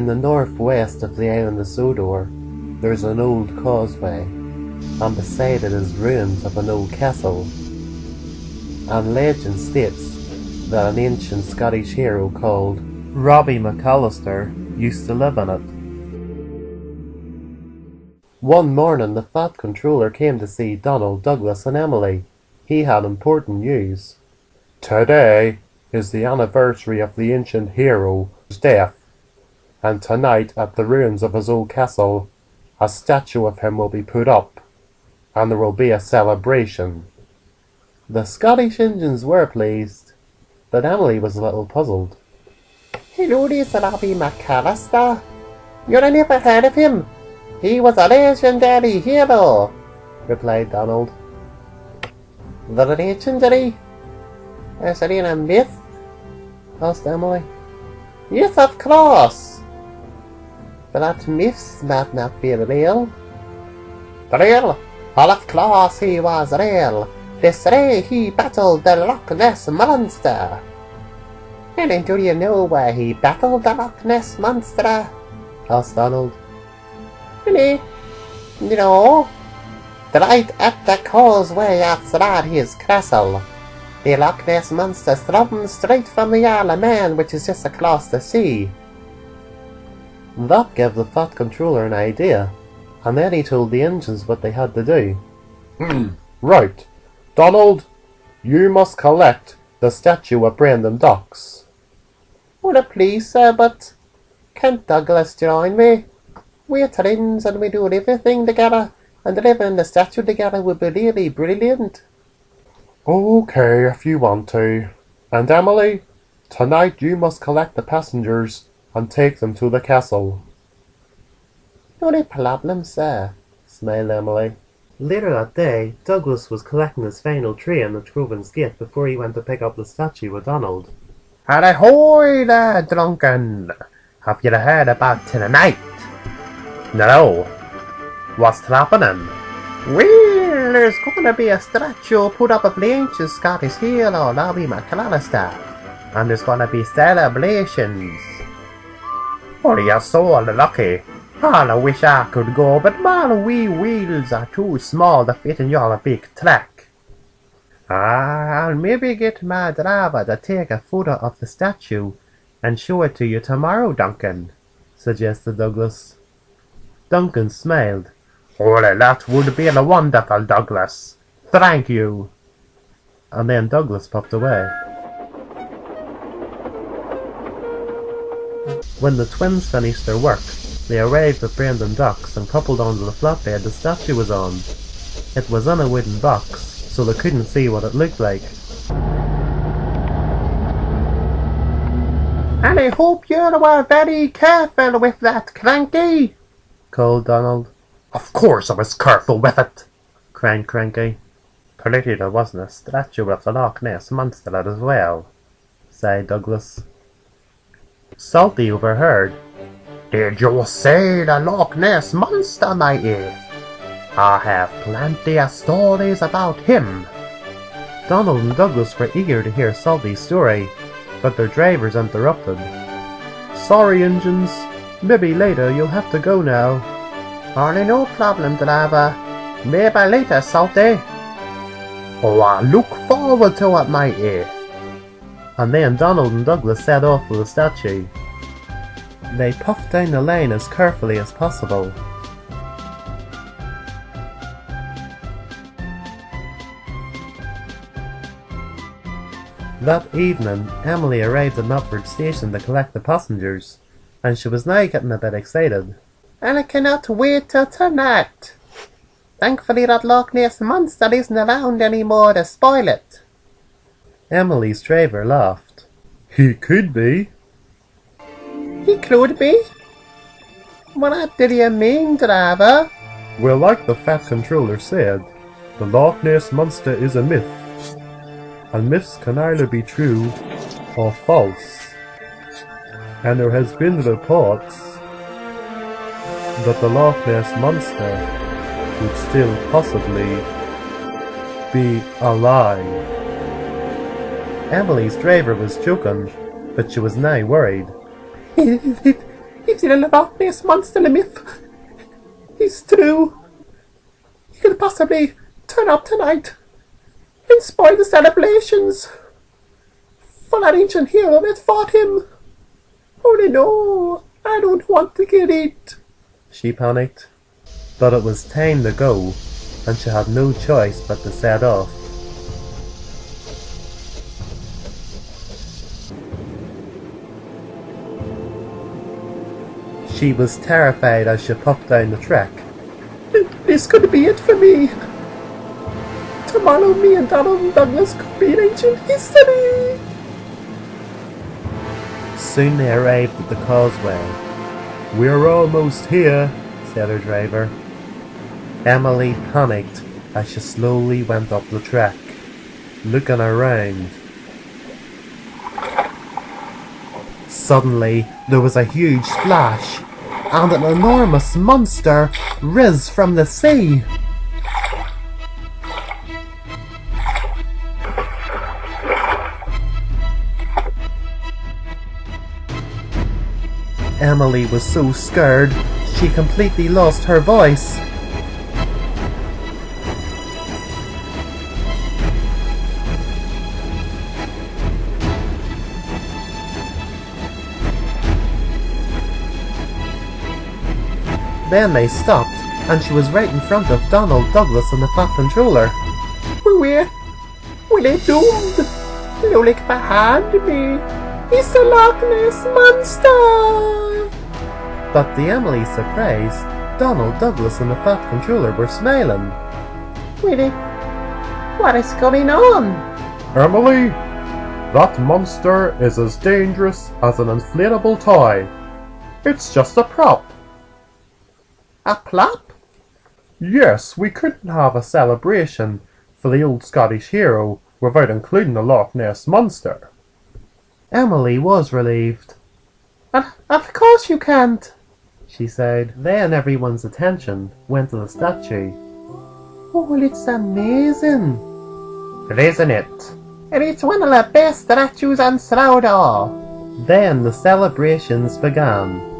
In the northwest of the island of Sodor, there's an old causeway, and beside it is ruins of an old castle. And legend states that an ancient Scottish hero called Robbie McAllister used to live in it. One morning the Fat Controller came to see Donald, Douglas and Emily. He had important news. Today is the anniversary of the ancient hero's death, and tonight at the ruins of his old castle, a statue of him will be put up, and there will be a celebration. The Scottish Indians were pleased, but Emily was a little puzzled. Hello, this is Robbie McAllister. You never heard of him? He was a legendary hero, replied Donald. The legendary? Is it in a myth? Asked Emily. Yes, of course. But myths might not be real. Real? Well, of course he was real. This day he battled the Loch Ness monster. And do you know where he battled the Loch Ness monster? Asked Donald. Really? No. Right at the causeway outside his castle. The Loch Ness monster thrown straight from the Isle of Man, which is just across the sea. That gave the Fat Controller an idea, and then he told the engines what they had to do. Right. Donald, you must collect the statue of Brandon Docks. Well, please, sir, but can't Douglas join me? We're twins and we do everything together, and living the statue together would be really brilliant. Okay, if you want to. And Emily, tonight you must collect the passengers and take them to the castle. No problem, sir, smiled Emily. Later that day, Douglas was collecting his final train at Groven's Gate before he went to pick up the statue with Donald. Ahoy there, drunken! Have you heard about tonight? No. What's happening? Well, there's going to be a statue put up of the ancient Scottish hero, Robbie McAllister, and there's going to be celebrations. Oh, you're so lucky. I wish I could go, but my wee wheels are too small to fit in your big truck. I'll maybe get my driver to take a photo of the statue and show it to you tomorrow, Duncan, suggested Douglas. Duncan smiled. Oh, that would be wonderful, Douglas. Thank you. And then Douglas popped away. When the twins finished their work, they arrived at Brandon Docks and coupled onto the flatbed the statue was on. It was in a wooden box, so they couldn't see what it looked like. And I hope you're very careful with that, Cranky, called Donald. Of course I was careful with it, cried Cranky. Pity there wasn't a statue of the Loch Ness monster as well, sighed Douglas. Salty overheard. Did you say the Loch Ness monster, matey? I have plenty of stories about him. Donald and Douglas were eager to hear Salty's story, but their drivers interrupted. Sorry, engines. Maybe later you'll have to go now. Only no problem, driver. Maybe later, Salty. Oh, I look forward to it, matey. And then Donald and Douglas set off with the statue. They puffed down the lane as carefully as possible. That evening, Emily arrived at Knopford Station to collect the passengers, and she was now getting a bit excited. And I cannot wait till tonight. Thankfully that Loch Ness monster isn't around anymore to spoil it. Emily's driver laughed. He could be. He could be? What did you mean, driver? Well, like the Fat Controller said, the Loch Ness monster is a myth. And myths can either be true or false. And there has been reports that the Loch Ness monster would still possibly be alive. Emily's driver was joking, but she was now worried. If the Loch Ness Monster myth is true, he could possibly turn up tonight and spoil the celebrations for that ancient hero that fought him. Oh no, I don't want to get it. She panicked. But it was time to go, and she had no choice but to set off. She was terrified as she puffed down the track. This could be it for me. Tomorrow me and Donald and Douglas could be in ancient history. Soon they arrived at the causeway. "We're almost here," said her driver. Emily panicked as she slowly went up the track, looking around. Suddenly, there was a huge splash, and an enormous monster rose from the sea. Emily was so scared, she completely lost her voice. Then they stopped, and she was right in front of Donald, Douglas and the Fat Controller. We're doomed. Look behind me. It's the Loch Ness Monster. But to Emily's surprise, Donald, Douglas and the Fat Controller were smiling. Willie, what is going on? "Emily, that monster is as dangerous as an inflatable toy. It's just a prop." A plop? "Yes, we couldn't have a celebration for the old Scottish hero without including the Loch Ness Monster." Emily was relieved. Of course you can't, she said. Then everyone's attention went to the statue. "Oh, well, it's amazing. Isn't it? And it's one of the best statues on Sodor." Then the celebrations began.